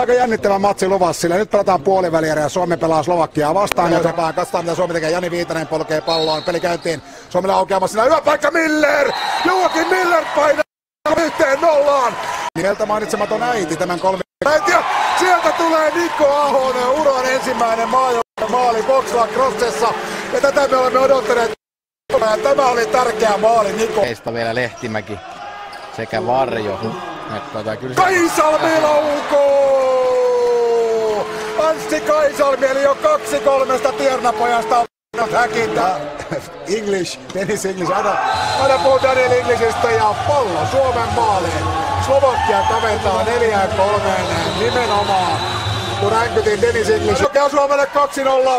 aika jännittävä matsi luvassa, sillä nyt pelataan puoliväliä ja Suomi pelaa Slovakiaa vastaan. Ja katsotaan mitä Suomi tekee. Jani Viitanen polkee palloon. Peli käyntiin. Suomella aukeamassa siinä hyvä paikka Miller! Joakim Miller painaa 1-0. Nimeltä mainitsematon äiti tämän kolmen. Ja sieltä tulee Niko Ahonen, uran ensimmäinen maali Boxla Crossessa. Ja tätä me olemme odottaneet. Tämä oli tärkeä maali Niko. Heistä vielä Lehtimäki sekä Varjo. Kaisalmi laukoo! Anssi Kaisalmi eli jo 2-3 tiernapojasta on häkintä. English, Dennis English, aina puhuu Daniel Englishistä ja pallo Suomen maaliin. Slovakia kaventaa 4-3 nimenomaan. Kun ränkytin Dennis English. Käy Suomelle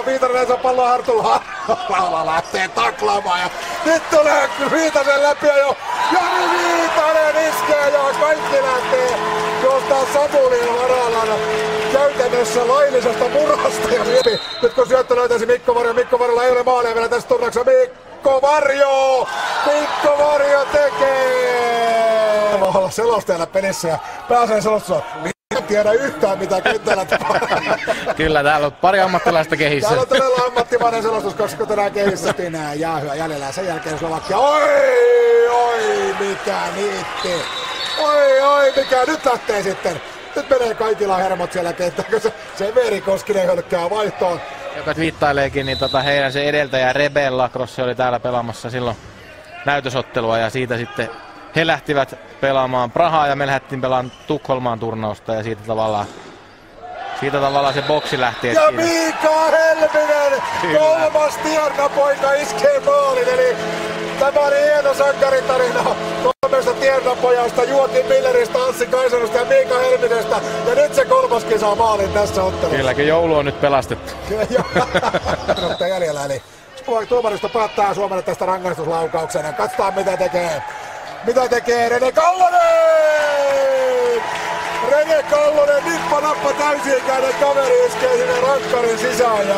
2-0, Viitanen saa palloa Hartula. Laula lähtee taklaamaan ja nyt tulee Viitasen läpi ja jo Jani Viitanen iskee ja kaikki lähtee jostain Samulin varalla käytännössä laillisesta murhasta. Ja nyt kun syöttö löytäisi Mikko Varjolla ei ole maalia vielä tässä turnauksessa. Mikko Varjo tekee! Mä olla selostajana pelissä ja pääsee selostajana. En tiedä yhtään mitä kentällä tapahtuu. Kyllä, täällä on pari ammattilaista kehissä. Täällä on todella ammattimainen selostus, koska tänään kehissä Tinää jäähyä jäljellä. Sen jälkeen Slovakia. Oi, mikä niitti. Oi, mikä nyt lähtee sitten. Nyt menee kaikilla hermot siellä kentällä, kun se Veeri Koskinen hölkkää vaihtoon. Joka twiittaileekin, niin heidän se edeltäjä Rebella Crossi oli täällä pelaamassa silloin näytösottelua ja siitä sitten he lähtivät pelaamaan Prahaa ja me lähdettiin pelaamaan Tukholmaan turnausta ja siitä tavallaan se boksi lähti. Ja Mika Helminen, kolmas tiernapoika iskee maalin, eli tämä oli hieno sankaritarina kolmesta tiernapojasta, Joakim Milleristä, Anssi Kaisanusta ja Mika Helminestä. Ja nyt se kolmaskin saa maalin tässä ottelussa. Kylläkin joulu on nyt pelastettu. Kyllä, jäljellä, eli tuomaristo päättää Suomelle tästä rangaistuslaukauksena. Katsotaan mitä tekee Rene Kallonen! Rene Kallonen, nippa nappa täysi-ikäinen kaveri iskee sinne rankkarin sisään ja